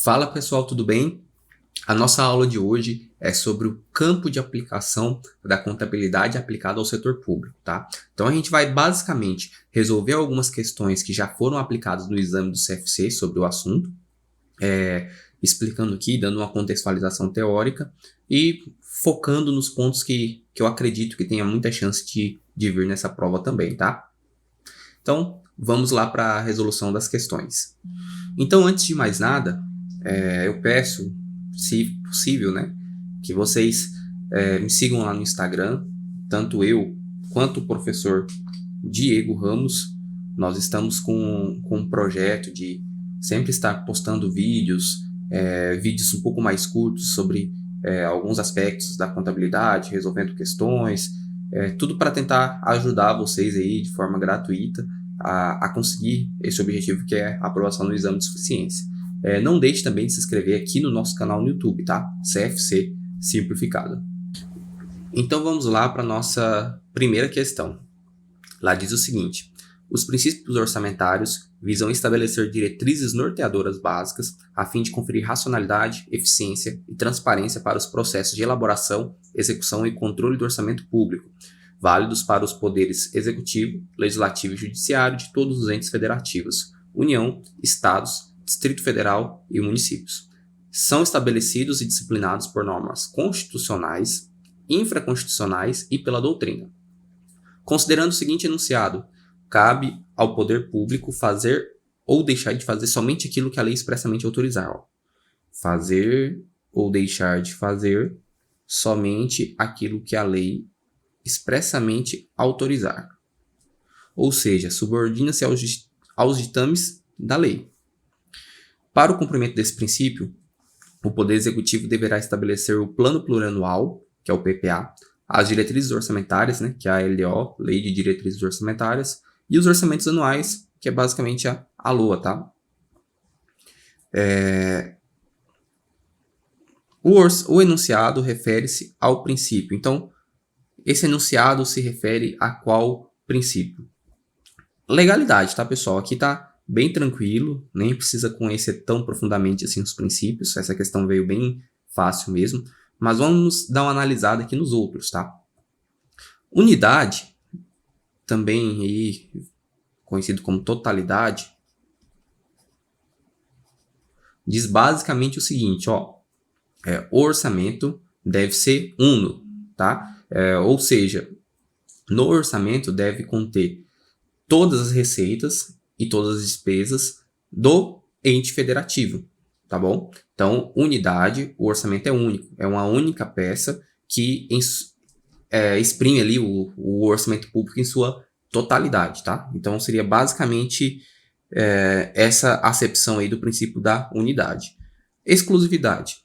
Fala pessoal, tudo bem? A nossa aula de hoje é sobre o campo de aplicação da contabilidade aplicada ao setor público, tá? Então a gente vai basicamente resolver algumas questões que já foram aplicadas no exame do CFC sobre o assunto, explicando aqui, dando uma contextualização teórica e focando nos pontos que eu acredito que tenha muita chance de vir nessa prova também, tá? Então vamos lá para a resolução das questões. Então, antes de mais nada, eu peço, se possível, né, que vocês me sigam lá no Instagram, tanto eu quanto o professor Diego Ramos. Nós estamos com um projeto de sempre estar postando vídeos um pouco mais curtos sobre alguns aspectos da contabilidade, resolvendo questões, tudo para tentar ajudar vocês aí de forma gratuita a conseguir esse objetivo, que é a aprovação no exame de suficiência. Não deixe também de se inscrever aqui no nosso canal no YouTube, tá? CFC Simplificado. Então vamos lá para a nossa primeira questão. Lá diz o seguinte: os princípios orçamentários visam estabelecer diretrizes norteadoras básicas a fim de conferir racionalidade, eficiência e transparência para os processos de elaboração, execução e controle do orçamento público, válidos para os poderes executivo, legislativo e judiciário de todos os entes federativos, União, Estados, Distrito Federal e municípios. São estabelecidos e disciplinados por normas constitucionais, infraconstitucionais e pela doutrina. Considerando o seguinte enunciado, cabe ao poder público fazer ou deixar de fazer somente aquilo que a lei expressamente autorizar. Fazer ou deixar de fazer somente aquilo que a lei expressamente autorizar. Ou seja, subordina-se aos ditames da lei. Para o cumprimento desse princípio, o Poder Executivo deverá estabelecer o Plano Plurianual, que é o PPA, as diretrizes orçamentárias, né, que é a LDO, Lei de Diretrizes Orçamentárias, e os orçamentos anuais, que é basicamente a LOA, tá? O enunciado refere-se ao princípio. Então, esse enunciado se refere a qual princípio? Legalidade, tá, pessoal? Aqui tá bem tranquilo, nem precisa conhecer tão profundamente assim os princípios. Essa questão veio bem fácil mesmo. Mas vamos dar uma analisada aqui nos outros, tá? Unidade, também aí conhecido como totalidade, diz basicamente o seguinte, ó, o orçamento deve ser uno, tá? Ou seja, no orçamento deve conter todas as receitas e todas as despesas do ente federativo, tá bom? Então, unidade, o orçamento é único, é uma única peça que exprime ali o orçamento público em sua totalidade, tá? Então, seria basicamente essa acepção aí do princípio da unidade. Exclusividade.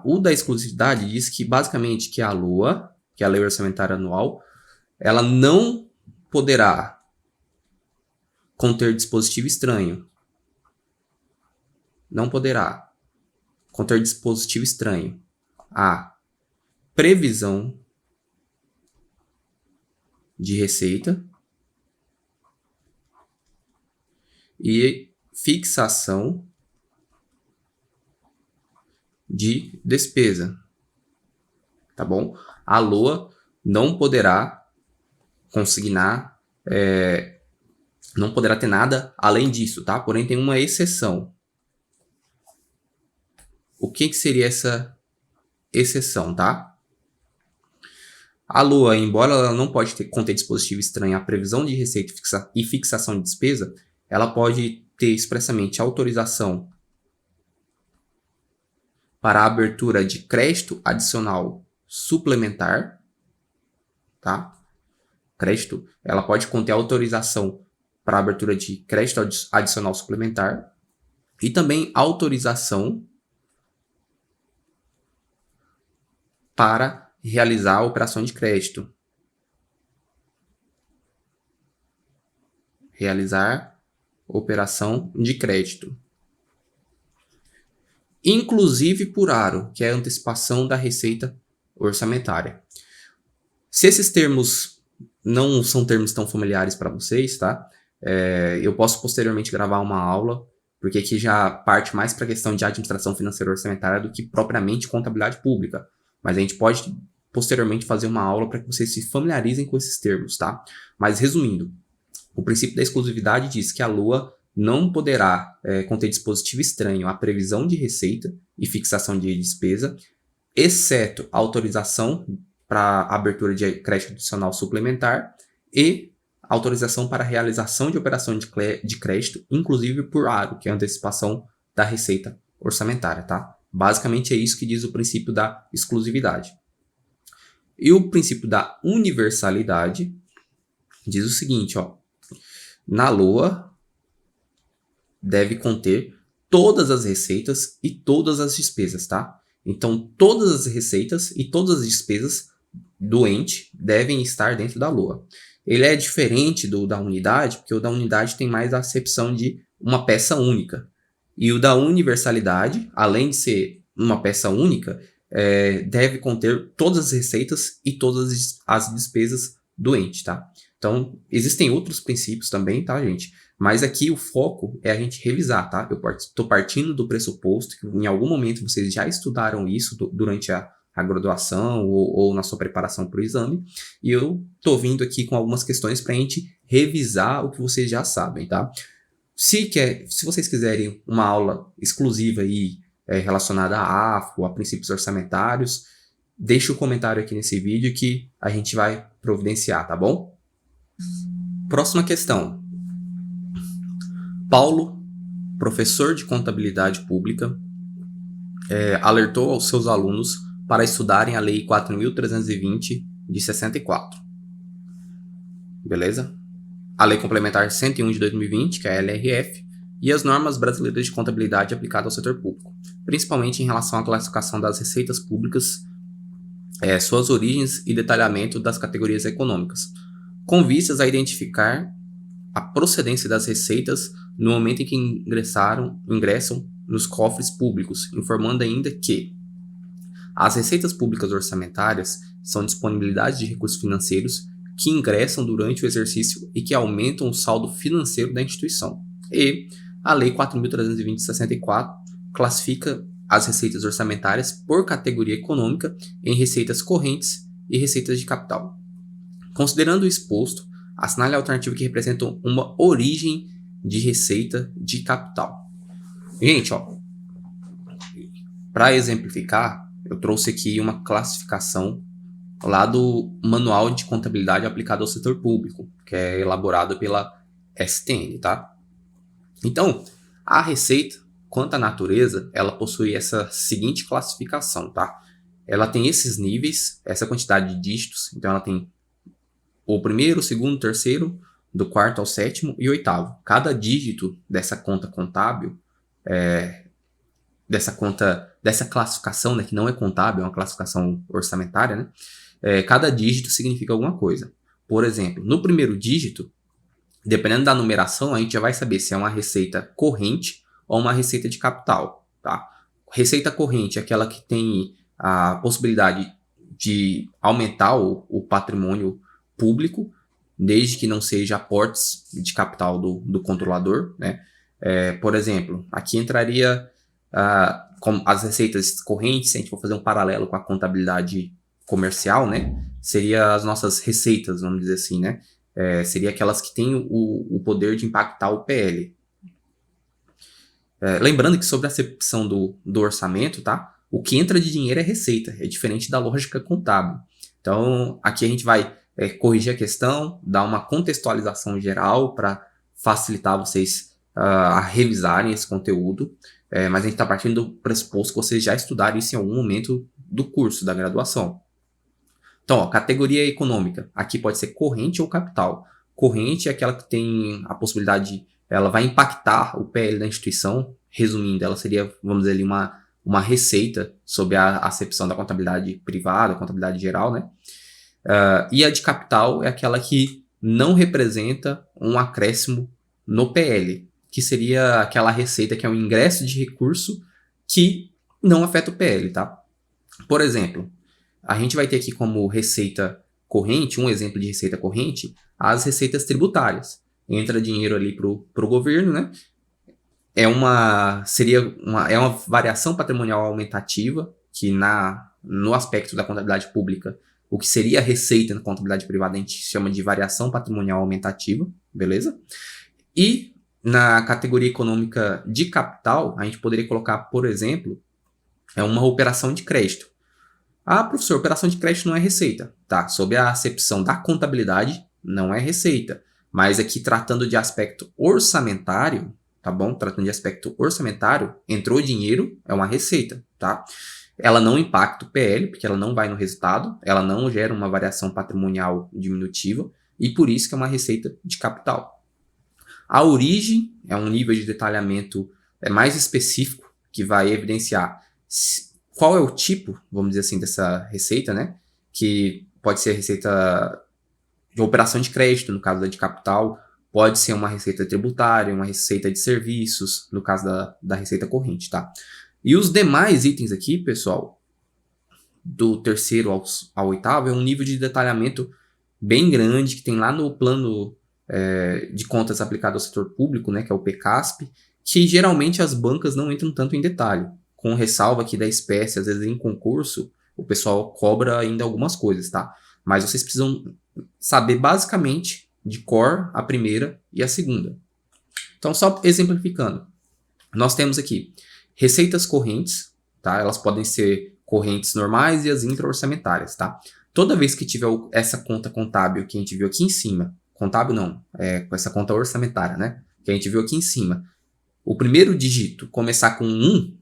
O da exclusividade diz que basicamente que a LOA, que é a Lei Orçamentária Anual, ela não poderá conter dispositivo estranho. Não poderá conter dispositivo estranho a previsão de receita e fixação de despesa, tá bom? A LOA não poderá consignar, não poderá ter nada além disso, tá? Porém, tem uma exceção. O que seria essa exceção, tá? A LOA, embora ela não pode conter dispositivo estranho à previsão de receita e fixação de despesa, ela pode ter expressamente autorização para a abertura de crédito adicional suplementar, tá? Crédito, ela pode conter autorização para a abertura de crédito adicional suplementar e também autorização para realizar a operação de crédito. Realizar operação de crédito. Inclusive por aro, que é a antecipação da receita orçamentária. Se esses termos não são termos tão familiares para vocês, tá? Eu posso posteriormente gravar uma aula porque aqui já parte mais para a questão de administração financeira orçamentária do que propriamente contabilidade pública. Mas a gente pode posteriormente fazer uma aula para que vocês se familiarizem com esses termos, tá? Mas resumindo, o princípio da exclusividade diz que a LOA não poderá conter dispositivo estranho à previsão de receita e fixação de despesa, exceto autorização para abertura de crédito adicional suplementar e autorização para realização de operação de crédito, inclusive por aro, que é a antecipação da receita orçamentária, tá? Basicamente é isso que diz o princípio da exclusividade. E o princípio da universalidade diz o seguinte, ó, na LOA deve conter todas as receitas e todas as despesas, tá? Então, todas as receitas e todas as despesas do ente devem estar dentro da LOA. Ele é diferente do da unidade, porque o da unidade tem mais a acepção de uma peça única. E o da universalidade, além de ser uma peça única, deve conter todas as receitas e todas as despesas do ente, tá? Então, existem outros princípios também, tá, gente? Mas aqui o foco é a gente revisar, tá? Eu estou partindo do pressuposto que em algum momento vocês já estudaram isso durante a graduação ou na sua preparação para o exame, e eu estou vindo aqui com algumas questões para a gente revisar o que vocês já sabem, tá? Se vocês quiserem uma aula exclusiva aí, relacionada à AFO, a princípios orçamentários, deixe o comentário aqui nesse vídeo que a gente vai providenciar, tá bom? Próxima questão. Paulo, professor de contabilidade pública, alertou aos seus alunos para estudarem a Lei 4.320 de 64. Beleza? A Lei Complementar 101 de 2020, que é a LRF, e as normas brasileiras de contabilidade aplicadas ao setor público, principalmente em relação à classificação das receitas públicas, suas origens e detalhamento das categorias econômicas, com vistas a identificar a procedência das receitas no momento em que ingressam nos cofres públicos, informando ainda que as receitas públicas orçamentárias são disponibilidade de recursos financeiros que ingressam durante o exercício e que aumentam o saldo financeiro da instituição. E a Lei 4.320 de 64 classifica as receitas orçamentárias por categoria econômica em receitas correntes e receitas de capital. Considerando o exposto, assinale a alternativa que representa uma origem de receita de capital. Gente, ó, para exemplificar, eu trouxe aqui uma classificação lá do Manual de Contabilidade aplicado ao setor público, que é elaborado pela STN, tá? Então, a receita, quanto à natureza, ela possui essa seguinte classificação, tá? Ela tem esses níveis, essa quantidade de dígitos, então ela tem o primeiro, o segundo, o terceiro, do quarto ao sétimo e oitavo. Cada dígito dessa conta contábil, dessa classificação, né, que não é contábil, é uma classificação orçamentária, né? Cada dígito significa alguma coisa. Por exemplo, no primeiro dígito, dependendo da numeração, a gente já vai saber se é uma receita corrente ou uma receita de capital, tá? Receita corrente é aquela que tem a possibilidade de aumentar o patrimônio público, desde que não seja aportes de capital do controlador, né? Por exemplo, aqui entraria como as receitas correntes, se a gente for fazer um paralelo com a contabilidade comercial, né? Seria as nossas receitas, vamos dizer assim, né? Seria aquelas que têm o poder de impactar o PL. Lembrando que sobre a acepção do orçamento, tá? O que entra de dinheiro é receita, é diferente da lógica contábil. Então, aqui a gente vai corrigir a questão, dar uma contextualização geral para facilitar vocês a revisarem esse conteúdo, mas a gente está partindo do pressuposto que vocês já estudaram isso em algum momento do curso, da graduação. Então, ó, categoria econômica, aqui pode ser corrente ou capital. Corrente é aquela que tem a possibilidade, ela vai impactar o PL da instituição, resumindo, ela seria, vamos dizer ali, uma receita sobre a acepção da contabilidade privada, contabilidade geral, né? E a de capital é aquela que não representa um acréscimo no PL, que seria aquela receita que é um ingresso de recurso que não afeta o PL, tá? Por exemplo, a gente vai ter aqui como receita corrente, um exemplo de receita corrente, as receitas tributárias. Entra dinheiro ali pro governo, né? é uma variação patrimonial aumentativa, que no aspecto da contabilidade pública, o que seria a receita na contabilidade privada, a gente chama de variação patrimonial aumentativa, beleza? E na categoria econômica de capital, a gente poderia colocar, por exemplo, uma operação de crédito. Ah, professor, operação de crédito não é receita. Tá, sob a acepção da contabilidade, não é receita. Mas aqui, tratando de aspecto orçamentário, tá bom? Tratando de aspecto orçamentário, entrou dinheiro, é uma receita, tá? Ela não impacta o PL, porque ela não vai no resultado, ela não gera uma variação patrimonial diminutiva, e por isso que é uma receita de capital. A origem é um nível de detalhamento mais específico, que vai evidenciar qual é o tipo, vamos dizer assim, dessa receita, né? Que pode ser receita de operação de crédito, no caso da de capital, pode ser uma receita tributária, uma receita de serviços, no caso da receita corrente, tá? E os demais itens aqui, pessoal, do terceiro ao oitavo, é um nível de detalhamento bem grande, que tem lá no plano de contas aplicado ao setor público, né, que é o PCASP, que geralmente as bancas não entram tanto em detalhe, com ressalva aqui da espécie, às vezes em concurso, o pessoal cobra ainda algumas coisas, tá? Mas vocês precisam saber basicamente de cor a primeira e a segunda. Então, só exemplificando, nós temos aqui receitas correntes, tá? Elas podem ser correntes normais e as intra-orçamentárias, tá? Toda vez que tiver essa conta contábil que a gente viu aqui em cima, contábil não, com essa conta orçamentária, né? Que a gente viu aqui em cima, o primeiro dígito começar com 1,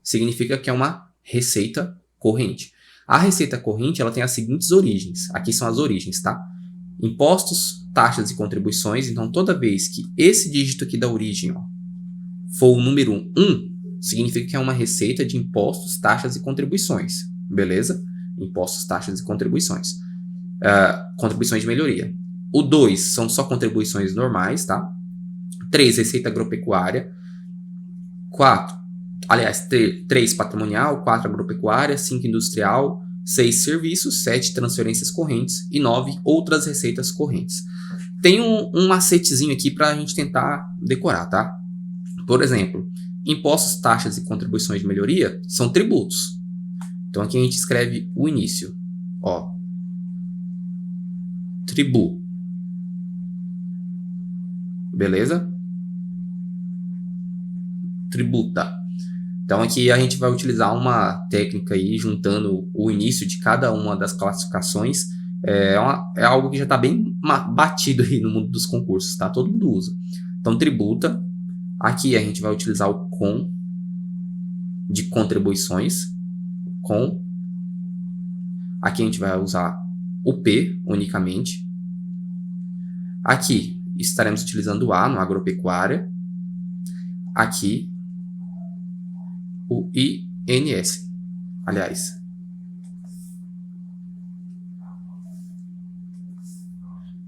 significa que é uma receita corrente. A receita corrente, ela tem as seguintes origens. Aqui são as origens, tá? Impostos, taxas e contribuições. Então, toda vez que esse dígito aqui da origem, ó, for o número 1, significa que é uma receita de impostos, taxas e contribuições. Beleza? Impostos, taxas e contribuições. Contribuições de melhoria. O 2 são só contribuições normais, tá? 3, receita agropecuária. 3 patrimonial, 4 agropecuária, 5 industrial, 6 serviços, 7 transferências correntes e 9 outras receitas correntes. Tem um macetezinho aqui para a gente tentar decorar, tá? Por exemplo, impostos, taxas e contribuições de melhoria são tributos. Então aqui a gente escreve o início, ó, tribu, beleza? Tributa. Então aqui a gente vai utilizar uma técnica aí, juntando o início de cada uma das classificações. É algo que já está bem batido aí no mundo dos concursos, tá? Todo mundo usa. Então, tributa. Aqui a gente vai utilizar o com de contribuições. Com. Aqui a gente vai usar o P unicamente. Aqui estaremos utilizando o A no agropecuária. Aqui o INS. Aliás,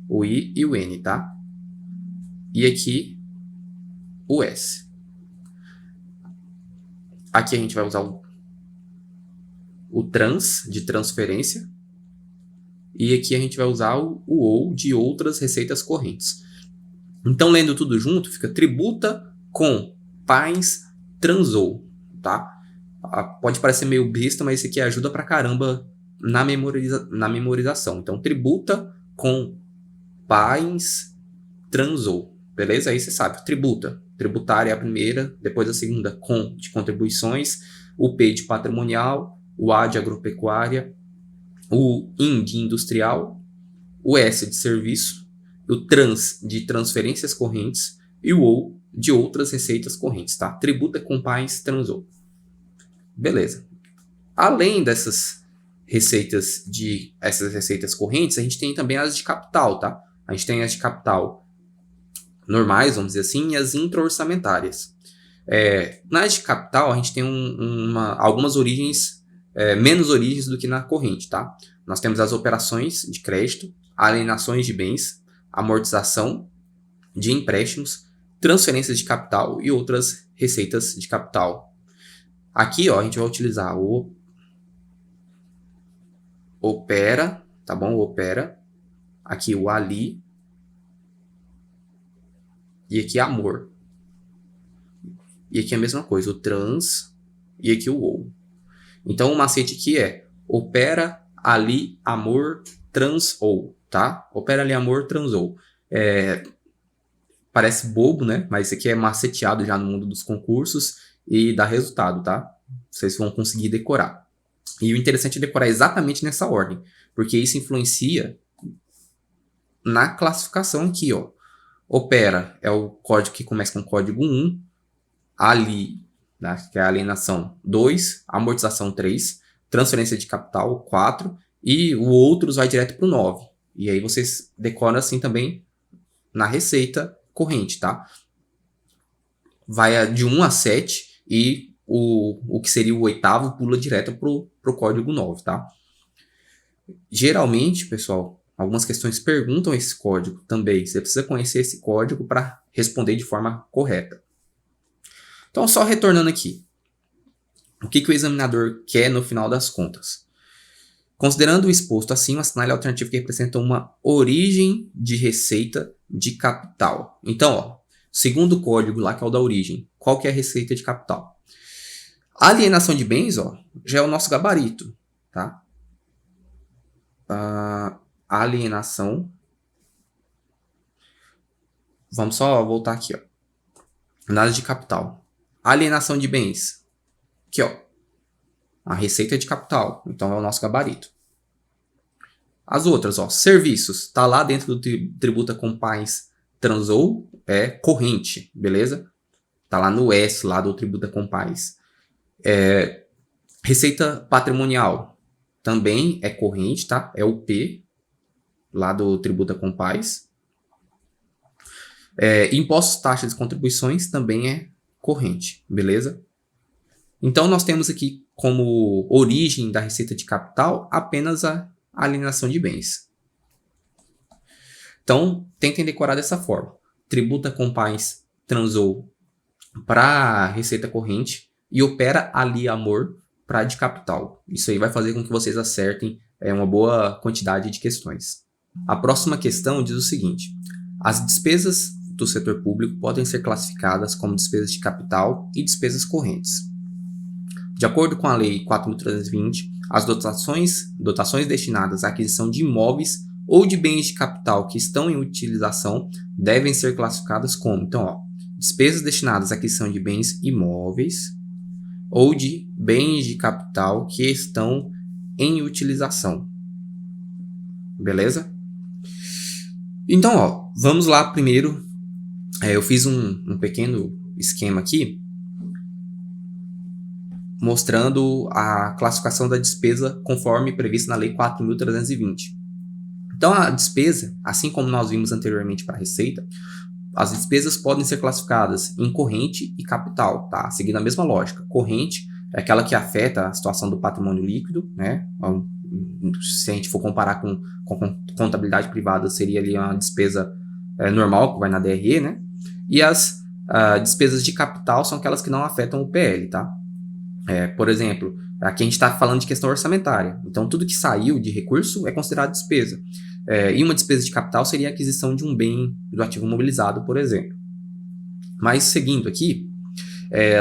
o I e o N, tá? E aqui o S. Aqui a gente vai usar o trans de transferência. E aqui a gente vai usar o OU de outras receitas correntes. Então, lendo tudo junto, fica tributa com pais transou, tá? Pode parecer meio besta, mas isso aqui ajuda pra caramba na memorização. Então, tributa com pais transou, beleza? Aí você sabe, tributa. Tributária é a primeira, depois a segunda, com de contribuições, o P de patrimonial, o A de agropecuária, o IN de industrial, o S de serviço, o trans de transferências correntes e o OU de outras receitas correntes, tá? Tributa com pais transou. Beleza. Além dessas receitas correntes, a gente tem também as de capital, tá? A gente tem as de capital normais, vamos dizer assim, e as intra-orçamentárias. Nas de capital, a gente tem algumas origens, menos origens do que na corrente, tá? Nós temos as operações de crédito, alienações de bens, amortização de empréstimos, transferências de capital e outras receitas de capital. Aqui, ó, a gente vai utilizar o opera, tá bom? O opera. Aqui o ali. E aqui amor. e aqui é a mesma coisa, o trans e aqui o ou. Então o macete aqui é opera ali amor trans ou, tá? Opera ali amor trans ou. Parece bobo, né? Mas isso aqui é maceteado já no mundo dos concursos e dá resultado, tá? Vocês vão conseguir decorar. E o interessante é decorar exatamente nessa ordem, porque isso influencia na classificação aqui, ó. Opera é o código que começa com código 1, ali, né, que é a alienação 2, amortização 3, transferência de capital 4 e o outros vai direto para o 9. E aí vocês decoram assim também na receita corrente, tá? Vai de 1 a 7 e o que seria o oitavo pula direto pro código 9, tá? Geralmente, pessoal, algumas questões perguntam esse código também. Você precisa conhecer esse código para responder de forma correta. Então, só retornando aqui. O que o examinador quer no final das contas? Considerando o exposto acima, assinale a alternativa que representa uma origem de receita de capital. Então, ó, segundo código lá, que é o da origem, qual que é a receita de capital? A alienação de bens, ó, já é o nosso gabarito, tá? A alienação. Vamos só voltar aqui, ó. Análise de capital. Alienação de bens. Aqui, ó. A receita de capital. Então, é o nosso gabarito. As outras, ó. Serviços. Tá lá dentro do tributa com pais transou. É corrente, beleza? Tá lá no S, lá do tributa com pais. Receita patrimonial. Também é corrente, tá? É o P, lá do tributa com pais. Impostos, taxas e contribuições também é corrente, beleza? Então, nós temos aqui como origem da receita de capital apenas a alienação de bens. Então, tentem decorar dessa forma. Tributa com pais transou para receita corrente e opera ali amor para de capital. Isso aí vai fazer com que vocês acertem uma boa quantidade de questões. A próxima questão diz o seguinte: as despesas do setor público podem ser classificadas como despesas de capital e despesas correntes. De acordo com a Lei 4.320, as dotações destinadas à aquisição de imóveis ou de bens de capital que estão em utilização devem ser classificadas como, então, ó, despesas destinadas à aquisição de bens imóveis ou de bens de capital que estão em utilização. Beleza? Então, ó, vamos lá primeiro. Eu fiz um pequeno esquema aqui mostrando a classificação da despesa conforme previsto na Lei 4.320. Então, a despesa, assim como nós vimos anteriormente para a receita, as despesas podem ser classificadas em corrente e capital, tá? Seguindo a mesma lógica. Corrente é aquela que afeta a situação do patrimônio líquido, né? Se a gente for comparar com contabilidade privada, seria ali uma despesa normal, que vai na DRE, né? E as despesas de capital são aquelas que não afetam o PL, tá? Por exemplo, aqui a gente está falando de questão orçamentária. Então, tudo que saiu de recurso é considerado despesa. E uma despesa de capital seria a aquisição de um bem do ativo mobilizado, por exemplo. Mas, seguindo aqui,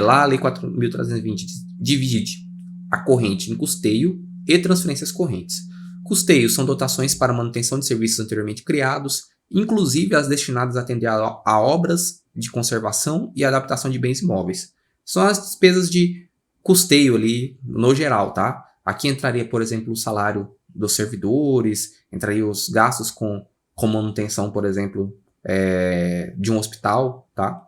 lá a Lei 4.320 divide a corrente em custeio e transferências correntes. Custeios são dotações para manutenção de serviços anteriormente criados, inclusive as destinadas a atender a obras de conservação e adaptação de bens imóveis. São as despesas de custeio ali no geral, tá? Aqui entraria, por exemplo, o salário dos servidores, entraria os gastos com manutenção, por exemplo, de um hospital, tá?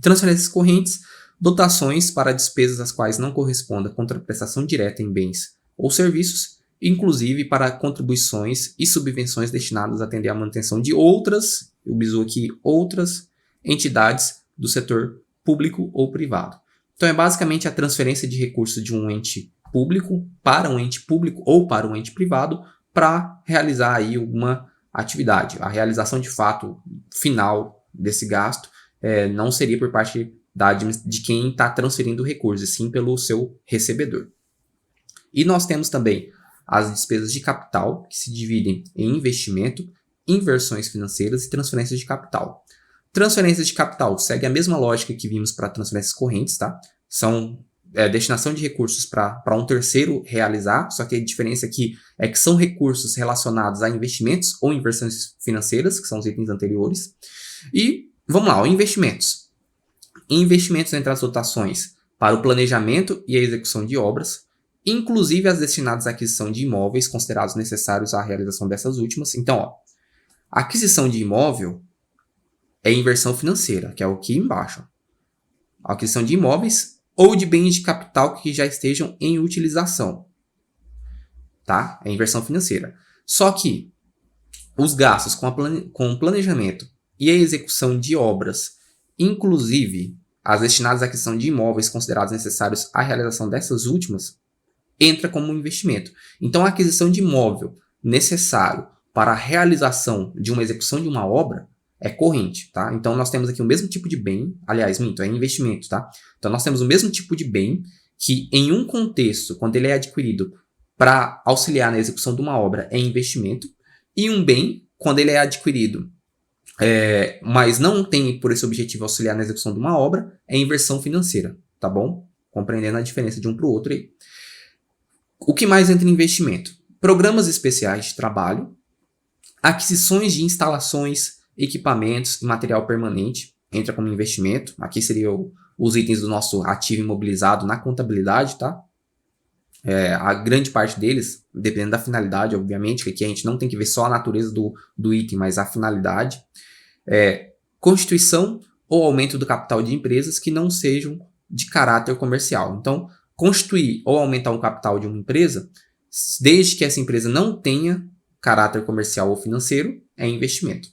Transferências correntes, dotações para despesas às quais não corresponda contraprestação direta em bens ou serviços, inclusive para contribuições e subvenções destinadas a atender à manutenção de outras, eu biso aqui, outras entidades do setor público ou privado. Então, é basicamente a transferência de recursos de um ente público para um ente público ou para um ente privado para realizar aí alguma atividade. A realização de fato final desse gasto não seria por parte de quem está transferindo o recurso, e sim pelo seu recebedor. E nós temos também as despesas de capital, que se dividem em investimento, inversões financeiras e transferências de capital. Transferências de capital segue a mesma lógica que vimos para transferências correntes, tá? São destinação de recursos para um terceiro realizar, só que a diferença aqui é que são recursos relacionados a investimentos ou inversões financeiras, que são os itens anteriores. E vamos lá, investimentos. Investimentos entre as dotações para o planejamento e a execução de obras, inclusive as destinadas à aquisição de imóveis considerados necessários à realização dessas últimas. Então, ó, a aquisição de imóvel é inversão financeira, que é o aqui embaixo. A aquisição de imóveis ou de bens de capital que já estejam em utilização, tá? É inversão financeira. Só que os gastos com o planejamento e a execução de obras, inclusive as destinadas à aquisição de imóveis considerados necessários à realização dessas últimas, entra como investimento. Então, a aquisição de imóvel necessário para a realização de uma execução de uma obra é corrente, tá? Então, nós temos aqui o mesmo tipo de bem, aliás, é investimento, tá? Então, nós temos o mesmo tipo de bem que, em um contexto, quando ele é adquirido para auxiliar na execução de uma obra, é investimento, e um bem, quando ele é adquirido, mas não tem por esse objetivo auxiliar na execução de uma obra, é inversão financeira, tá bom? Compreendendo a diferença de um para o outro aí. O que mais entra em investimento? Programas especiais de trabalho, aquisições de instalações, equipamentos e material permanente, entra como investimento. Aqui seriam os itens do nosso ativo imobilizado na contabilidade, tá? A grande parte deles, dependendo da finalidade, obviamente, que aqui a gente não tem que ver só a natureza do item, mas a finalidade. Constituição ou aumento do capital de empresas que não sejam de caráter comercial. Então, constituir ou aumentar o capital de uma empresa, desde que essa empresa não tenha caráter comercial ou financeiro, é investimento.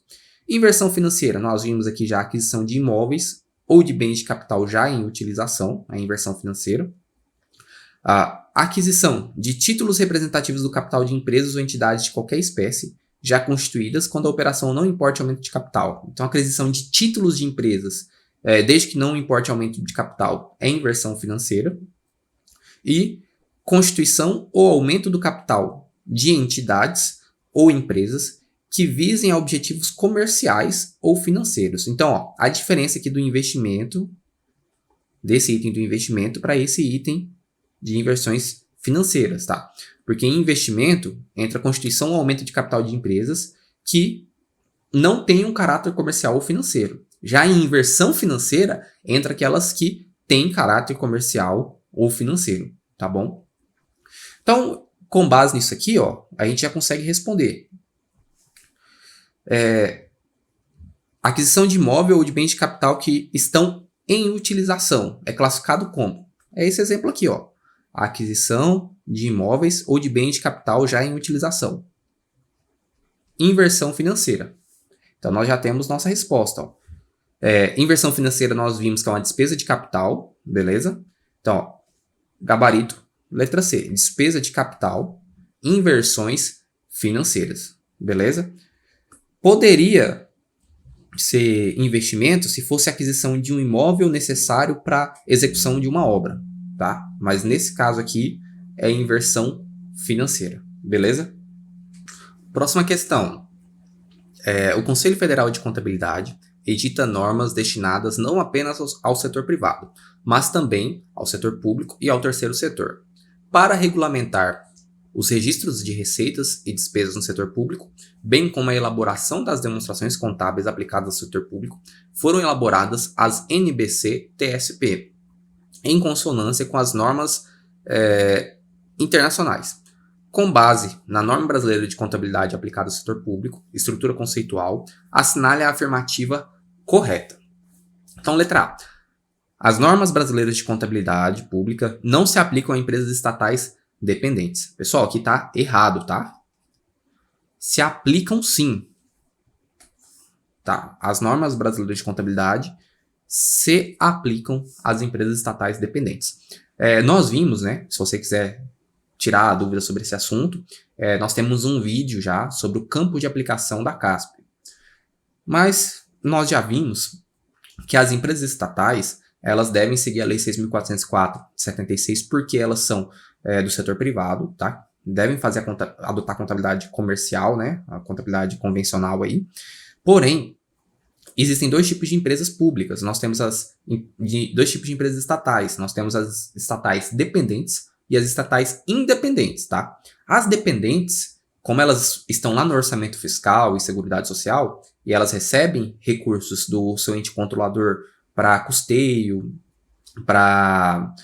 Inversão financeira, nós vimos aqui já a aquisição de imóveis ou de bens de capital já em utilização, a inversão financeira. A aquisição de títulos representativos do capital de empresas ou entidades de qualquer espécie, já constituídas, quando a operação não importe aumento de capital. Então, a aquisição de títulos de empresas, desde que não importe aumento de capital, é inversão financeira. E constituição ou aumento do capital de entidades ou empresas que visem a objetivos comerciais ou financeiros. Então, ó, a diferença aqui do investimento, desse item do investimento para esse item de inversões financeiras, tá? Porque em investimento entra a constituição ou aumento de capital de empresas que não têm um caráter comercial ou financeiro. Já em inversão financeira, entra aquelas que têm caráter comercial ou financeiro, tá bom? Então, com base nisso aqui, ó, a gente já consegue responder. Aquisição de imóvel ou de bens de capital que estão em utilização. É classificado como? É esse exemplo aqui, ó. A aquisição de imóveis ou de bens de capital já em utilização. Inversão financeira. Então, nós já temos nossa resposta, ó. Inversão financeira nós vimos que é uma despesa de capital, beleza? Então, ó, gabarito, letra C, despesa de capital, inversões financeiras, beleza? Poderia ser investimento se fosse aquisição de um imóvel necessário para execução de uma obra, tá? Mas nesse caso aqui é inversão financeira, beleza? Próxima questão. O Conselho Federal de Contabilidade edita normas destinadas não apenas ao setor privado, mas também ao setor público e ao terceiro setor, para regulamentar os registros de receitas e despesas no setor público, bem como a elaboração das demonstrações contábeis aplicadas ao setor público, foram elaboradas as NBC-TSP, em consonância com as normas internacionais. Com base na norma brasileira de contabilidade aplicada ao setor público, estrutura conceitual, assinale a afirmativa correta. Então, letra A. As normas brasileiras de contabilidade pública não se aplicam a empresas estatais dependentes. Pessoal, aqui tá errado, tá? Se aplicam sim. Tá? As normas brasileiras de contabilidade se aplicam às empresas estatais dependentes. Nós vimos, né? Se você quiser tirar a dúvida sobre esse assunto, nós temos um vídeo já sobre o campo de aplicação da CASP. Mas nós já vimos que as empresas estatais, elas devem seguir a Lei 6.404 de 76, porque elas são do setor privado, tá? Devem adotar a contabilidade comercial, né? A contabilidade convencional aí. Porém, existem dois tipos de empresas públicas. Nós temos dois tipos de empresas estatais. Nós temos as estatais dependentes e as estatais independentes, tá? As dependentes, como elas estão lá no orçamento fiscal e seguridade social, e elas recebem recursos do seu ente controlador para custeio, para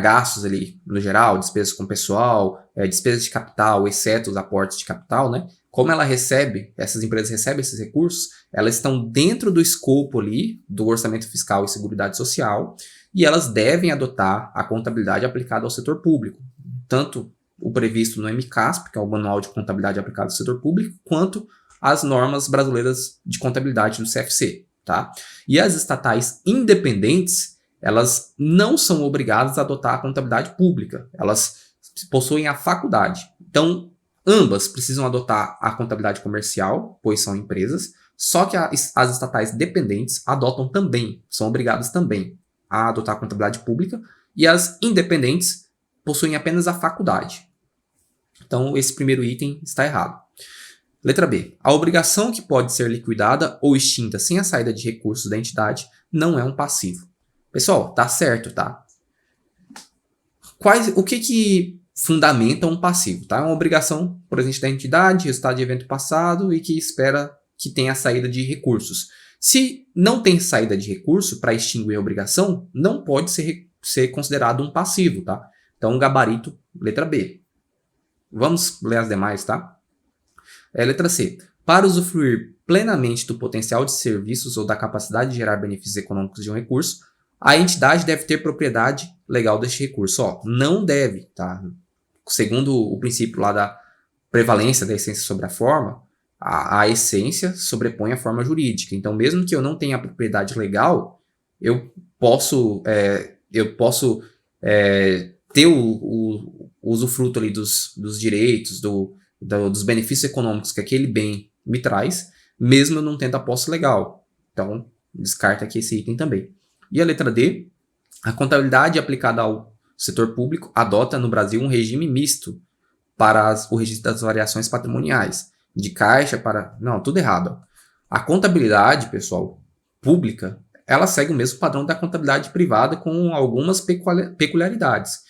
gastos ali no geral, despesas com pessoal, despesas de capital, exceto os aportes de capital, né? Como essas empresas recebem esses recursos, elas estão dentro do escopo ali do orçamento fiscal e seguridade social e elas devem adotar a contabilidade aplicada ao setor público, tanto o previsto no MCASP, que é o Manual de Contabilidade Aplicada ao Setor Público, quanto as normas brasileiras de contabilidade do CFC, tá? E as estatais independentes, elas não são obrigadas a adotar a contabilidade pública, elas possuem a faculdade. Então, ambas precisam adotar a contabilidade comercial, pois são empresas, só que as estatais dependentes adotam também, são obrigadas também a adotar a contabilidade pública, e as independentes possuem apenas a faculdade. Então, esse primeiro item está errado. Letra B. A obrigação que pode ser liquidada ou extinta sem a saída de recursos da entidade não é um passivo. Pessoal, tá certo, tá? O que fundamenta um passivo, tá? É uma obrigação presente da entidade, resultado de evento passado e que espera que tenha saída de recursos. Se não tem saída de recurso para extinguir a obrigação, não pode ser considerado um passivo, tá? Então, gabarito, letra B. Vamos ler as demais, tá? Letra C. Para usufruir plenamente do potencial de serviços ou da capacidade de gerar benefícios econômicos de um recurso, a entidade deve ter propriedade legal deste recurso. Ó, não deve, tá? Segundo o princípio lá da prevalência da essência sobre a forma, a essência sobrepõe a forma jurídica. Então, mesmo que eu não tenha a propriedade legal, eu posso ter o usufruto ali dos direitos, dos benefícios econômicos que aquele bem me traz, mesmo eu não tendo a posse legal. Então, descarta aqui esse item também. E a letra D, a contabilidade aplicada ao setor público adota no Brasil um regime misto para o registro das variações patrimoniais, de caixa para... Não, tudo errado. A contabilidade, pessoal, pública, ela segue o mesmo padrão da contabilidade privada com algumas peculiaridades.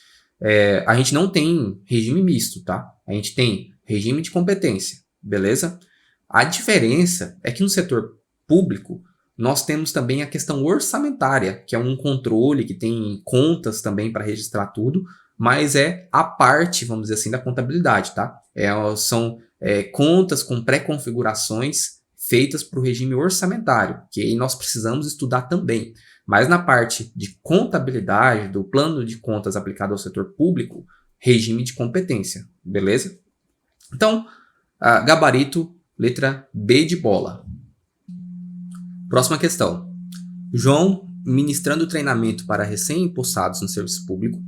A gente não tem regime misto, tá? A gente tem regime de competência, beleza? A diferença é que no setor público, nós temos também a questão orçamentária, que é um controle que tem contas também para registrar tudo, mas é a parte, vamos dizer assim, da contabilidade, tá? São contas com pré-configurações feitas para o regime orçamentário, que aí nós precisamos estudar também. Mas na parte de contabilidade, do plano de contas aplicado ao setor público, regime de competência, beleza? Então, gabarito, letra B de bola. Próxima questão. João, ministrando treinamento para recém-impulsados no serviço público,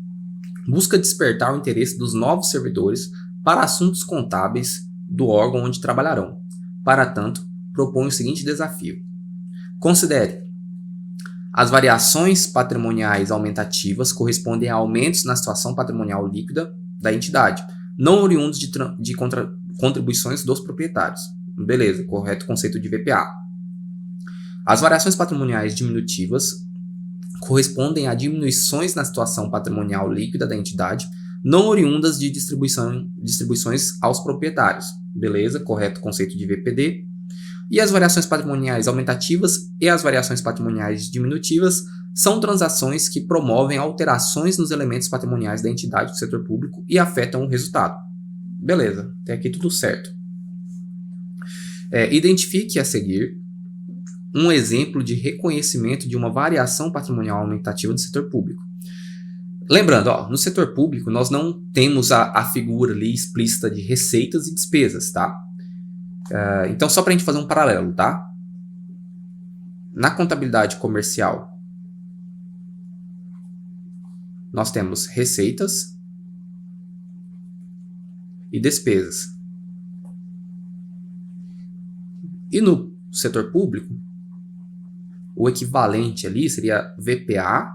busca despertar o interesse dos novos servidores para assuntos contábeis do órgão onde trabalharão. Para tanto, propõe o seguinte desafio. Considere: as variações patrimoniais aumentativas correspondem a aumentos na situação patrimonial líquida da entidade, não oriundos de contribuições dos proprietários. Beleza, correto conceito de VPA. As variações patrimoniais diminutivas correspondem a diminuições na situação patrimonial líquida da entidade, não oriundas de distribuições aos proprietários. Beleza, correto conceito de VPD. E as variações patrimoniais aumentativas e as variações patrimoniais diminutivas são transações que promovem alterações nos elementos patrimoniais da entidade do setor público e afetam o resultado. Beleza, até aqui tudo certo. Identifique a seguir um exemplo de reconhecimento de uma variação patrimonial aumentativa do setor público. Lembrando, no setor público nós não temos a figura ali explícita de receitas e despesas, tá? Então, só para a gente fazer um paralelo, tá? Na contabilidade comercial, nós temos receitas e despesas. E no setor público, o equivalente ali seria VPA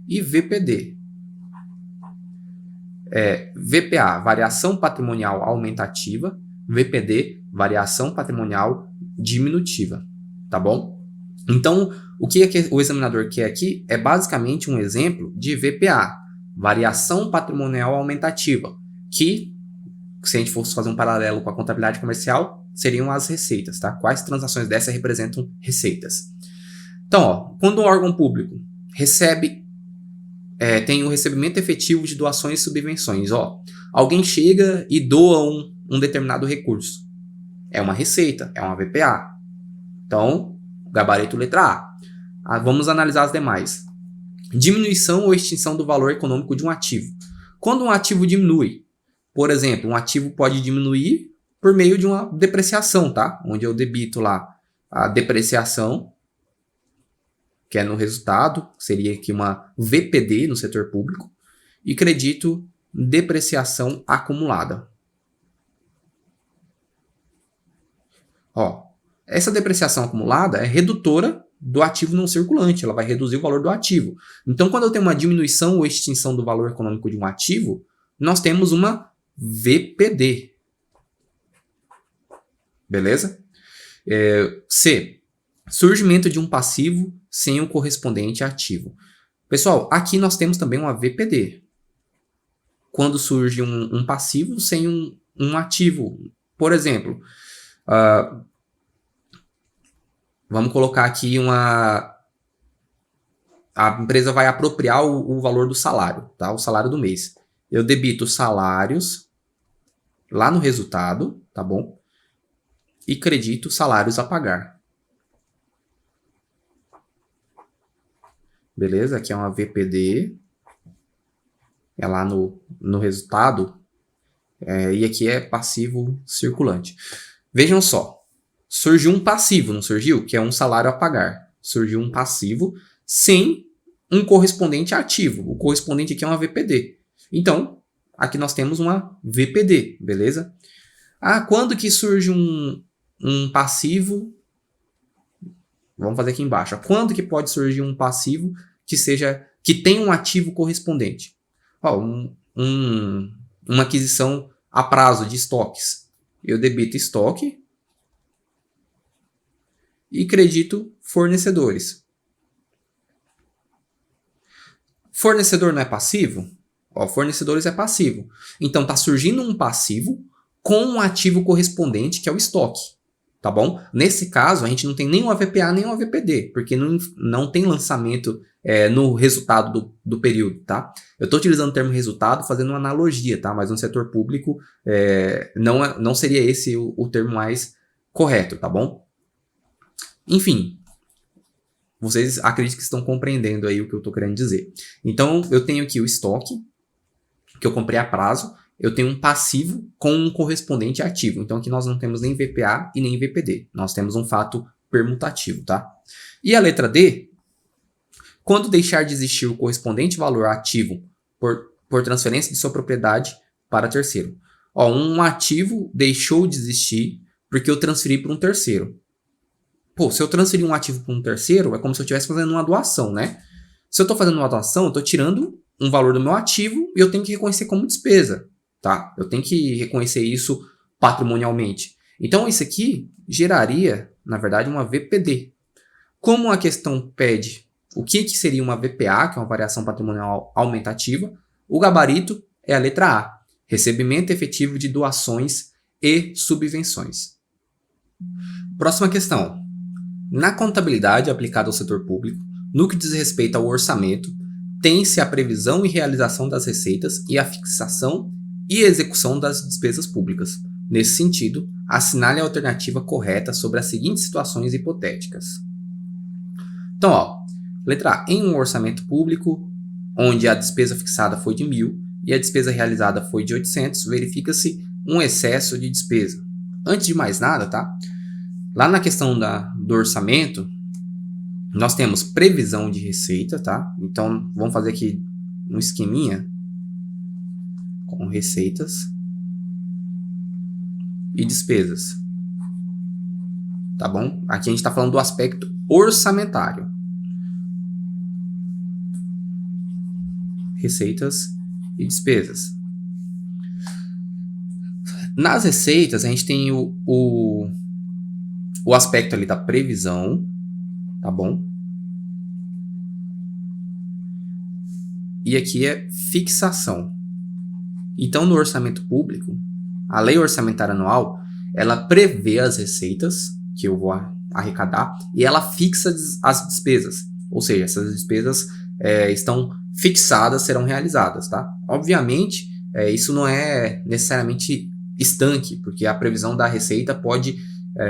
e VPD. VPA, variação patrimonial aumentativa, VPD, variação patrimonial diminutiva. tá bom? Então, o que o examinador quer aqui é basicamente um exemplo de VPA, variação patrimonial aumentativa, que, se a gente fosse fazer um paralelo com a contabilidade comercial, seriam as receitas, tá? Quais transações dessas representam receitas? Então, ó, quando um órgão público tem o recebimento efetivo de doações e subvenções, ó, alguém chega e doa um determinado recurso. É uma receita, é uma VPA. Então, gabarito letra A. Vamos analisar as demais. Diminuição ou extinção do valor econômico de um ativo. Quando um ativo diminui, por exemplo, um ativo pode diminuir por meio de uma depreciação, tá? Onde eu debito lá a depreciação, que é no resultado, seria aqui uma VPD no setor público, e credito depreciação acumulada. Ó, essa depreciação acumulada é redutora do ativo não circulante, ela vai reduzir o valor do ativo. Então, quando eu tenho uma diminuição ou extinção do valor econômico de um ativo, nós temos uma VPD. Beleza? C. Surgimento de um passivo sem o correspondente ativo. Pessoal, aqui nós temos também uma VPD. Quando surge um passivo sem um ativo. Por exemplo, vamos colocar aqui a empresa vai apropriar o valor do salário, tá? O salário do mês. Eu debito salários lá no resultado, tá bom? E credito salários a pagar. Beleza? Aqui é uma VPD. É lá no resultado. E aqui é passivo circulante. Vejam só. Surgiu um passivo, não surgiu? Que é um salário a pagar. Surgiu um passivo sem um correspondente ativo. O correspondente aqui é uma VPD. Então, aqui nós temos uma VPD, beleza? Quando que surge um passivo? Vamos fazer aqui embaixo. Quando que pode surgir um passivo que tenha um ativo correspondente? Uma aquisição a prazo de estoques. Eu debito estoque e credito fornecedores. Fornecedor não é passivo? Fornecedores é passivo. Então, está surgindo um passivo com um ativo correspondente, que é o estoque. Tá bom? Nesse caso, a gente não tem nem uma VPA, nem uma VPD, porque não tem lançamento no resultado do período, tá? Eu estou utilizando o termo resultado fazendo uma analogia, tá? Mas no setor público não seria esse o termo mais correto, tá bom? Enfim, vocês acreditam que estão compreendendo aí o que eu estou querendo dizer. Então, eu tenho aqui o estoque, que eu comprei a prazo, eu tenho um passivo com um correspondente ativo. Então, aqui nós não temos nem VPA e nem VPD. Nós temos um fato permutativo, tá? E a letra D, quando deixar de existir o correspondente valor ativo por transferência de sua propriedade para terceiro. Um ativo deixou de existir porque eu transferi para um terceiro. Se eu transferir um ativo para um terceiro, é como se eu estivesse fazendo uma doação, né? Se eu estou fazendo uma doação, eu estou tirando um valor do meu ativo e eu tenho que reconhecer como despesa, tá? Eu tenho que reconhecer isso patrimonialmente. Então, isso aqui geraria, na verdade, uma VPD. Como a questão pede o que seria uma VPA, que é uma variação patrimonial aumentativa, o gabarito é a letra A, recebimento efetivo de doações e subvenções. Próxima questão. Na contabilidade aplicada ao setor público, no que diz respeito ao orçamento, tem-se a previsão e realização das receitas e a fixação e execução das despesas públicas. Nesse sentido, assinale a alternativa correta sobre as seguintes situações hipotéticas. Então, letra A. Em um orçamento público, onde a despesa fixada foi de 1.000 e a despesa realizada foi de 800, verifica-se um excesso de despesa. Antes de mais nada, tá? Lá na questão do orçamento, nós temos previsão de receita, tá? Então, vamos fazer aqui um esqueminha com receitas e despesas, tá bom? Aqui a gente está falando do aspecto orçamentário. Receitas e despesas. Nas receitas, a gente tem o aspecto ali da previsão, tá bom? E aqui é fixação. Então, no orçamento público, a lei orçamentária anual, ela prevê as receitas que eu vou arrecadar e ela fixa as despesas. Ou seja, essas despesas estão fixadas, serão realizadas, tá? Obviamente, isso não é necessariamente estanque, porque a previsão da receita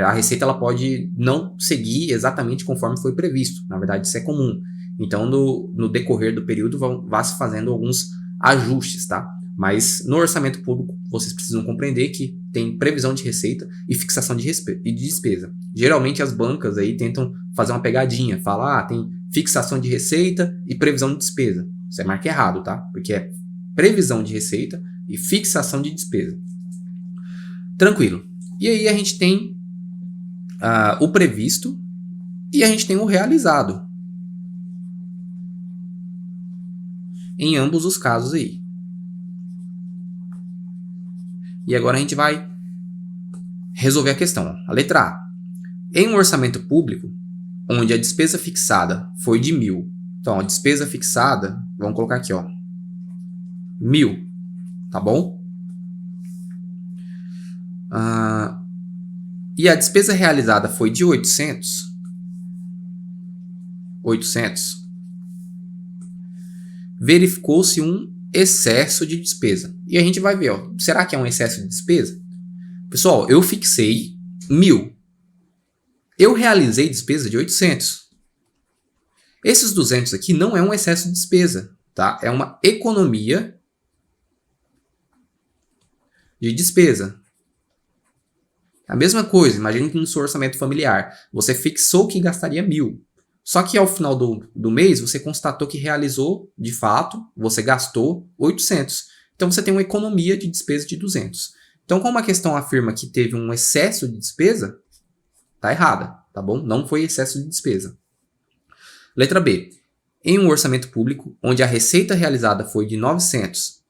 a receita ela pode não seguir exatamente conforme foi previsto. Na verdade, isso é comum. Então, no decorrer do período, vai se fazendo alguns ajustes, tá? Mas no orçamento público, vocês precisam compreender que tem previsão de receita e fixação de despesa. Geralmente as bancas aí tentam fazer uma pegadinha, falar, tem fixação de receita e previsão de despesa. Isso é marca errado, tá? Porque é previsão de receita e fixação de despesa. Tranquilo. E aí a gente tem o previsto e a gente tem o realizado. Em ambos os casos aí. E agora a gente vai resolver a questão. A letra A. Em um orçamento público, onde a despesa fixada foi de 1.000. Então, a despesa fixada, vamos colocar aqui, ó, 1.000, tá bom? E a despesa realizada foi de 800. Verificou-se um excesso de despesa. E a gente vai ver, ó, será que é um excesso de despesa? Pessoal, eu fixei 1.000. Eu realizei despesa de 800. Esses 200 aqui não é um excesso de despesa, tá? É uma economia de despesa. A mesma coisa, imagine que no seu orçamento familiar, você fixou que gastaria 1.000. Só que ao final do mês, você constatou que realizou, de fato, você gastou 800. Então, você tem uma economia de despesa de 200. Então, como a questão afirma que teve um excesso de despesa, tá errada, tá bom? Não foi excesso de despesa. Letra B. Em um orçamento público, onde a receita realizada foi de 900,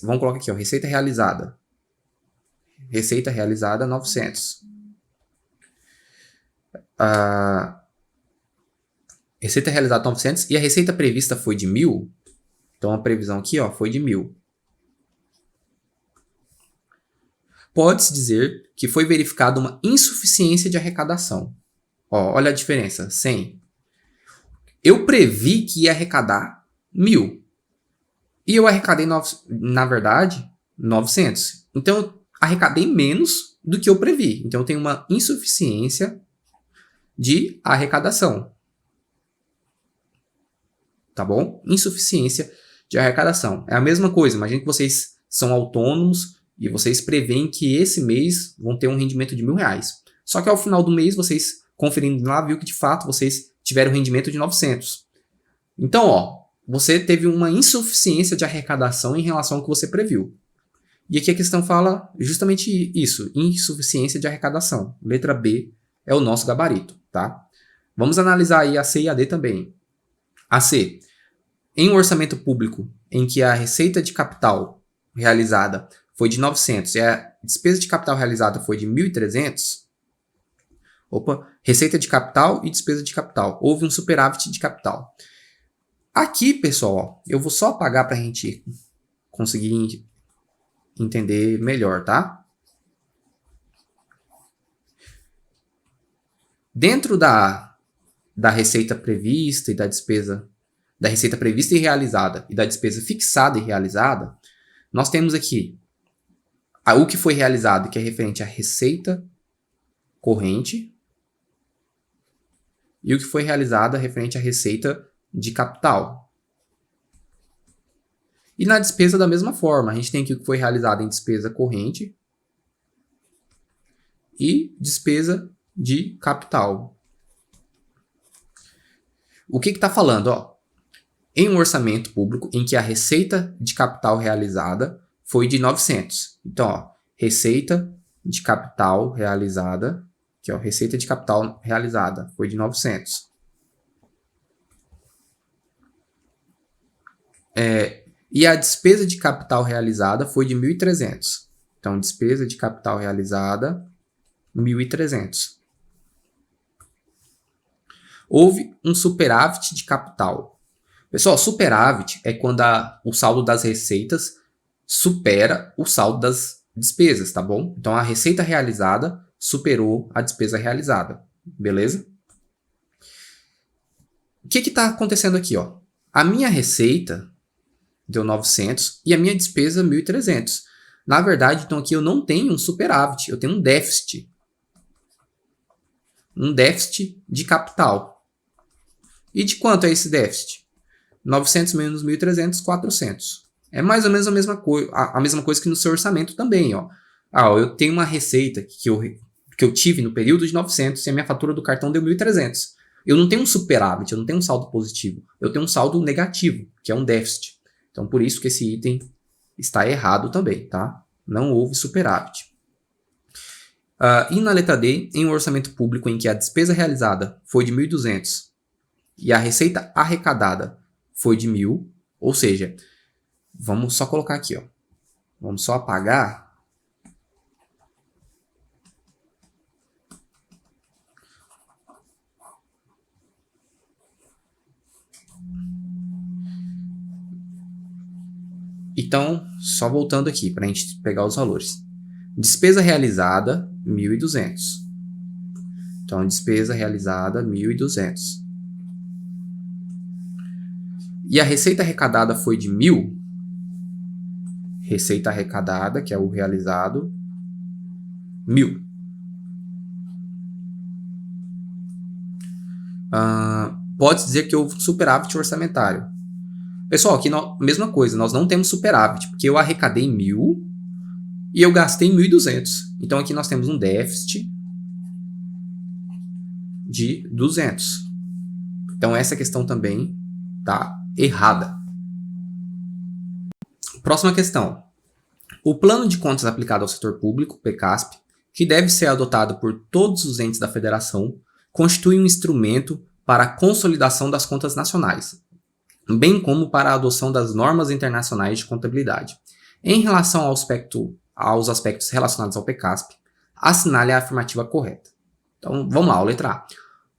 vamos colocar aqui, ó, receita realizada. Receita realizada, 900. Receita realizada 900 e a receita prevista foi de 1.000. Então, a previsão aqui, ó, foi de 1.000. Pode-se dizer que foi verificada uma insuficiência de arrecadação. Ó, olha a diferença, 100. Eu previ que ia arrecadar 1.000. E eu arrecadei, na verdade, 900. Então, eu arrecadei menos do que eu previ. Então, eu tenho uma insuficiência de arrecadação. Tá bom? Insuficiência de arrecadação. É a mesma coisa. Imagine que vocês são autônomos e vocês preveem que esse mês vão ter um rendimento de R$1.000. Só que ao final do mês, vocês, conferindo lá, viu que de fato vocês tiveram um rendimento de 900. Então, ó, você teve uma insuficiência de arrecadação em relação ao que você previu. E aqui a questão fala justamente isso, insuficiência de arrecadação. Letra B é o nosso gabarito, tá? Vamos analisar aí a C e a D também. A C. Em um orçamento público em que a receita de capital realizada foi de 900 e a despesa de capital realizada foi de 1.300, receita de capital e despesa de capital. Houve um superávit de capital. Aqui, pessoal, eu vou só apagar para a gente conseguir entender melhor, tá? Dentro da receita prevista e da despesa, da receita prevista e realizada e da despesa fixada e realizada, nós temos aqui o que foi realizado, que é referente à receita corrente, e o que foi realizado é referente à receita de capital. E na despesa da mesma forma, a gente tem aqui o que foi realizado em despesa corrente e despesa de capital. O que está falando? Ó, em um orçamento público em que a receita de capital realizada foi de 900. Então, ó, receita de capital realizada, que é receita de capital realizada foi de 900. E a despesa de capital realizada foi de 1.300. Então, despesa de capital realizada, 1.300. Houve um superávit de capital. Pessoal, superávit é quando o saldo das receitas supera o saldo das despesas, tá bom? Então, a receita realizada superou a despesa realizada, beleza? O que está acontecendo aqui, ó? A minha receita deu 900 e a minha despesa 1.300. Na verdade, então aqui eu não tenho um superávit, eu tenho um déficit. Um déficit de capital. E de quanto é esse déficit? 900 menos 1.300, 400. É mais ou menos a mesma coisa que no seu orçamento também, ó. Eu tenho uma receita que eu tive no período de 900 e a minha fatura do cartão deu 1.300. Eu não tenho um superávit, eu não tenho um saldo positivo. Eu tenho um saldo negativo, que é um déficit. Então, por isso que esse item está errado também, tá? Não houve superávit. E na letra D, em um orçamento público em que a despesa realizada foi de 1.200 e a receita arrecadada foi de 1.000, ou seja, vamos só colocar aqui, ó. Vamos só apagar. Então, só voltando aqui para a gente pegar os valores. Despesa realizada, 1.200. Então, despesa realizada, 1.200. E a receita arrecadada foi de 1.000. Receita arrecadada, que é o realizado, 1.000. Pode dizer que houve superávit orçamentário. Pessoal, aqui mesma coisa, nós não temos superávit, porque eu arrecadei 1.000 e eu gastei 1.200. Então aqui nós temos um déficit de 200. Então essa questão também está errada. Próxima questão. O plano de contas aplicado ao setor público, PCASP, que deve ser adotado por todos os entes da federação, constitui um instrumento para a consolidação das contas nacionais, bem como para a adoção das normas internacionais de contabilidade. Em relação aos aspectos relacionados ao PCASP, assinale a afirmativa correta. Então, vamos lá, letra A.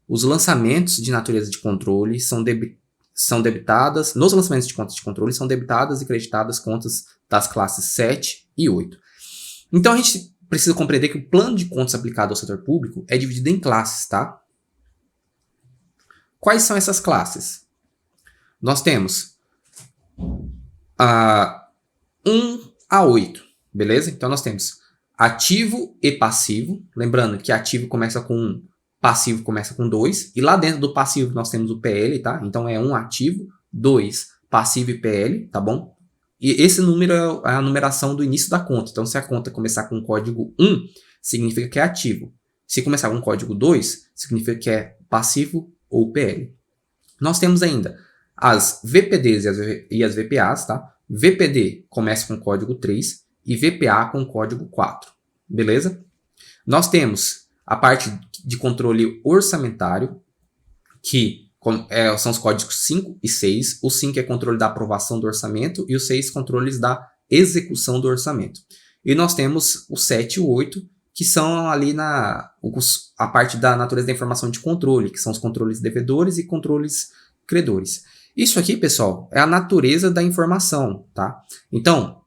Os lançamentos de natureza de controle são debitadas, nos lançamentos de contas de controle, são debitadas e creditadas contas das classes 7 e 8. Então, a gente precisa compreender que o plano de contas aplicado ao setor público é dividido em classes, tá? Quais são essas classes? Nós temos 1 a 8, beleza? Então, nós temos ativo e passivo. Lembrando que ativo começa com 1, passivo começa com 2. E lá dentro do passivo nós temos o PL, tá? Então, é 1 ativo, 2 passivo e PL, tá bom? E esse número é a numeração do início da conta. Então, se a conta começar com o código 1, significa que é ativo. Se começar com o código 2, significa que é passivo ou PL. Nós temos ainda as VPDs e as VPAs, tá? VPD começa com o código 3 e VPA com o código 4, beleza? Nós temos a parte de controle orçamentário, que são os códigos 5 e 6. O 5 é controle da aprovação do orçamento e o 6 controles da execução do orçamento. E nós temos o 7 e o 8, que são ali a parte da natureza da informação de controle, que são os controles devedores e controles credores. Isso aqui, pessoal, é a natureza da informação, tá? Então,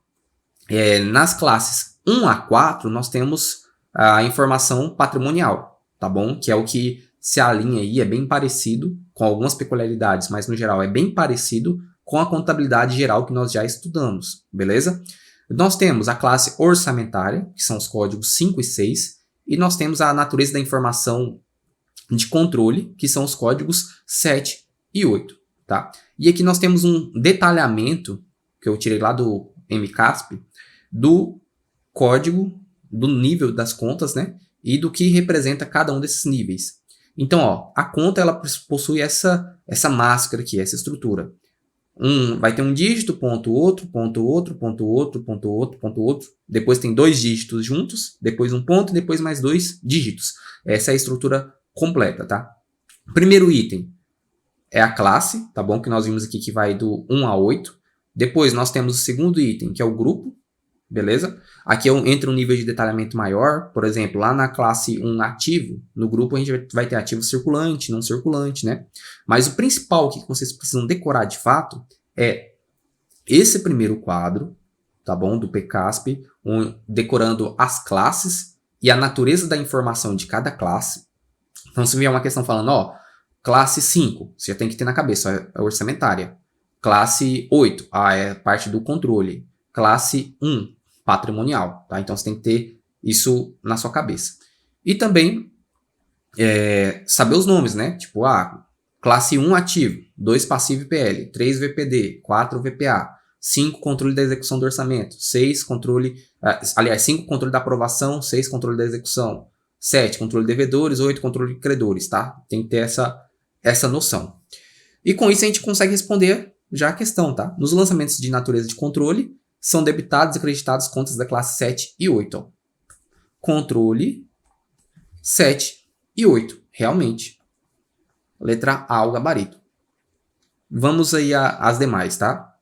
nas classes 1 a 4, nós temos a informação patrimonial, tá bom? Que é o que se alinha aí, é bem parecido, com algumas peculiaridades, mas no geral é bem parecido com a contabilidade geral que nós já estudamos, beleza? Nós temos a classe orçamentária, que são os códigos 5 e 6, e nós temos a natureza da informação de controle, que são os códigos 7 e 8, tá? E aqui nós temos um detalhamento, que eu tirei lá do MCASP, do código, do nível das contas, né? E do que representa cada um desses níveis. Então, ó, a conta ela possui essa máscara aqui, essa estrutura. Vai ter um dígito, ponto outro, ponto outro, ponto outro, ponto outro, ponto outro. Depois tem 2 dígitos juntos, depois um ponto e depois mais 2 dígitos. Essa é a estrutura completa, tá? Primeiro item é a classe, tá bom? Que nós vimos aqui que vai do 1 a 8. Depois nós temos o segundo item, que é o grupo. beleza? Aqui entra um nível de detalhamento maior, por exemplo, lá na classe 1 ativo, no grupo a gente vai ter ativo circulante, não circulante, né? Mas o principal que vocês precisam decorar de fato é esse primeiro quadro, tá bom? Do PCASP, decorando as classes e a natureza da informação de cada classe. Então, se vier uma questão falando, ó, classe 5, você já tem que ter na cabeça, é orçamentária. Classe 8, é parte do controle. Classe 1, patrimonial, tá? Então, você tem que ter isso na sua cabeça. E também, saber os nomes, né? Tipo, classe 1 ativo, 2 passivo IPL, 3 VPD, 4 VPA, 5 controle da execução do orçamento, 6 controle, 5 controle da aprovação, 6 controle da execução, 7 controle de devedores, 8 controle de credores, tá? Tem que ter essa noção. E com isso a gente consegue responder já a questão, tá? Nos lançamentos de natureza de controle, são debitados e creditados contas da classe 7 e 8. Ó. Controle 7 e 8, realmente. Letra A, o gabarito. Vamos aí às demais, tá?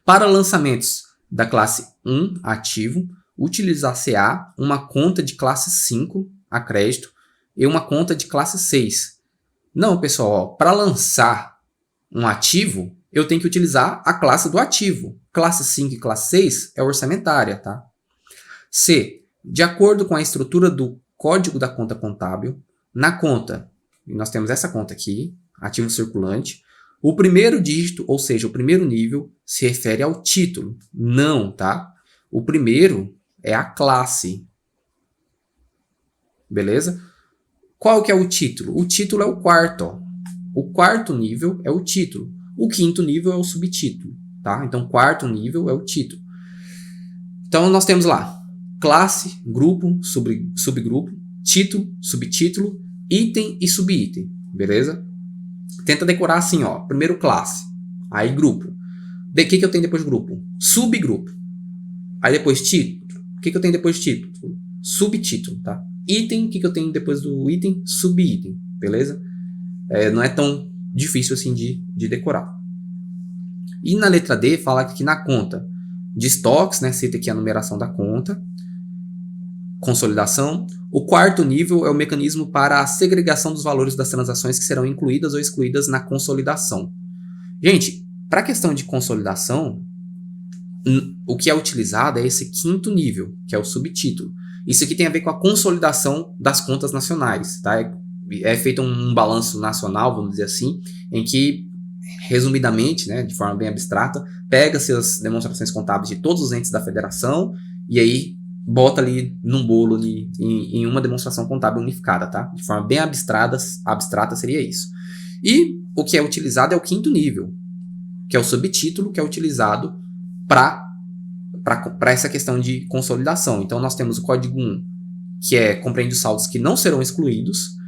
Para lançamentos da classe 1, ativo, utilizar-se-á uma conta de classe 5, a crédito, e uma conta de classe 6. Não, pessoal, para lançar um ativo, eu tenho que utilizar a classe do ativo. Classe 5 e classe 6 é orçamentária, tá? C. De acordo com a estrutura do código da conta contábil, na conta, nós temos essa conta aqui, ativo circulante, o primeiro dígito, ou seja, o primeiro nível, se refere ao título. Não, tá? O primeiro é a classe. Beleza? Qual que é o título? O título é o quarto, ó. O quarto nível é o título. O quinto nível é o subtítulo, tá? Então, quarto nível é o título. Então, nós temos lá classe, grupo, subgrupo, título, subtítulo, item e subitem, beleza? Tenta decorar assim, ó. Primeiro classe, aí grupo. O que eu tenho depois de grupo? Subgrupo. Aí depois título. O que eu tenho depois de título? Subtítulo, tá? Item, o que eu tenho depois do item? Subitem, beleza? Não é tão difícil assim de decorar. E na letra D, fala que na conta de estoques, né? Cita aqui a numeração da conta. Consolidação. O quarto nível é o mecanismo para a segregação dos valores das transações que serão incluídas ou excluídas na consolidação. Gente, para a questão de consolidação, o que é utilizado é esse quinto nível, que é o subtítulo. Isso aqui tem a ver com a consolidação das contas nacionais, tá? É feito um balanço nacional, vamos dizer assim, em que, resumidamente, né, de forma bem abstrata, pega-se as demonstrações contábeis de todos os entes da federação e aí bota ali num bolo em uma demonstração contábil unificada, tá? De forma bem abstrata seria isso. E o que é utilizado é o quinto nível, que é o subtítulo, que é utilizado para essa questão de consolidação. Então, nós temos o código 1, que compreende os saldos que não serão excluídos.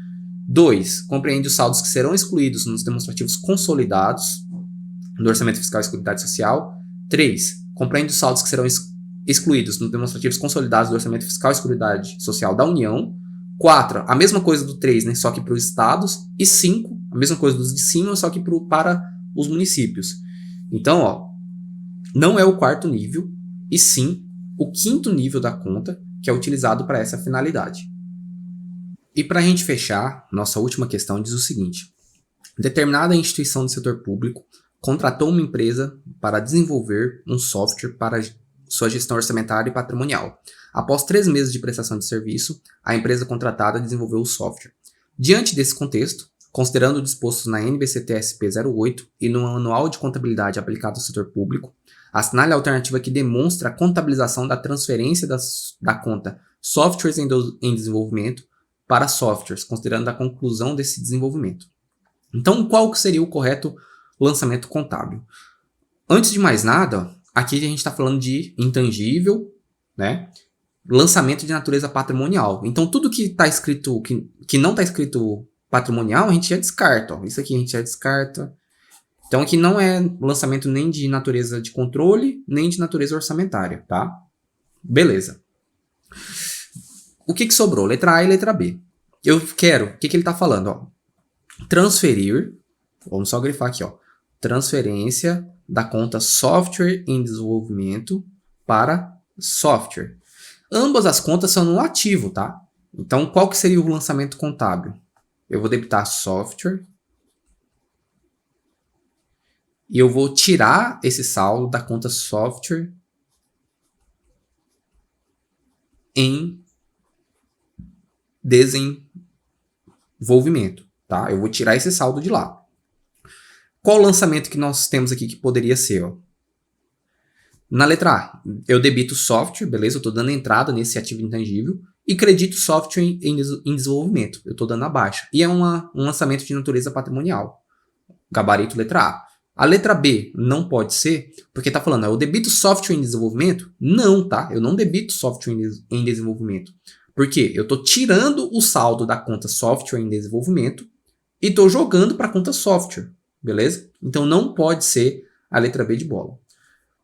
2, compreende os saldos que serão excluídos nos demonstrativos consolidados do Orçamento Fiscal e Seguridade Social. 3, compreende os saldos que serão excluídos nos demonstrativos consolidados do Orçamento Fiscal e Seguridade Social da União. 4, a mesma coisa do 3, né, só que para os estados. E 5, a mesma coisa dos de cima, só que para os municípios. Então, ó, não é o quarto nível, e sim o quinto nível da conta, que é utilizado para essa finalidade. E para a gente fechar, nossa última questão diz o seguinte: determinada instituição do setor público contratou uma empresa para desenvolver um software para sua gestão orçamentária e patrimonial. Após 3 meses de prestação de serviço, a empresa contratada desenvolveu o software. Diante desse contexto, considerando o disposto na NBCT-SP 08 e no Manual de Contabilidade aplicado ao setor público, assinale a alternativa que demonstra a contabilização da transferência da conta softwares em desenvolvimento para softwares, considerando a conclusão desse desenvolvimento. Então, qual seria o correto lançamento contábil? Antes de mais nada, aqui a gente está falando de intangível, né? Lançamento de natureza patrimonial. Então, tudo que está escrito, que não está escrito patrimonial, a gente já descarta. Ó. Isso aqui a gente já descarta. Então, aqui não é lançamento nem de natureza de controle, nem de natureza orçamentária, tá? Beleza. O que sobrou? Letra A e letra B. Eu quero, o que ele está falando? Ó, transferir, vamos só grifar aqui, ó, transferência da conta software em desenvolvimento para software. Ambas as contas são no ativo, tá? Então, qual que seria o lançamento contábil? Eu vou debitar software e eu vou tirar esse saldo da conta software em desenvolvimento, tá? Eu vou tirar esse saldo de lá. Qual o lançamento que nós temos aqui que poderia ser, ó? Na letra A, eu debito software, beleza? Eu estou dando entrada nesse ativo intangível e credito software em desenvolvimento. Eu estou dando a baixa. E é um lançamento de natureza patrimonial. Gabarito letra A. A letra B não pode ser, porque está falando, eu debito software em desenvolvimento? Não, tá? Eu não debito software em desenvolvimento. Por quê? Eu estou tirando o saldo da conta software em desenvolvimento e estou jogando para a conta software, beleza? Então não pode ser a letra B de bola.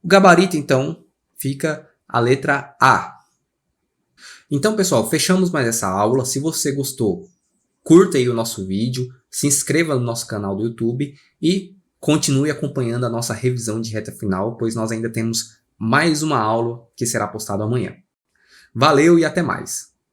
O gabarito, então, fica a letra A. Então, pessoal, fechamos mais essa aula. Se você gostou, curta aí o nosso vídeo, se inscreva no nosso canal do YouTube e continue acompanhando a nossa revisão de reta final, pois nós ainda temos mais uma aula que será postada amanhã. Valeu e até mais!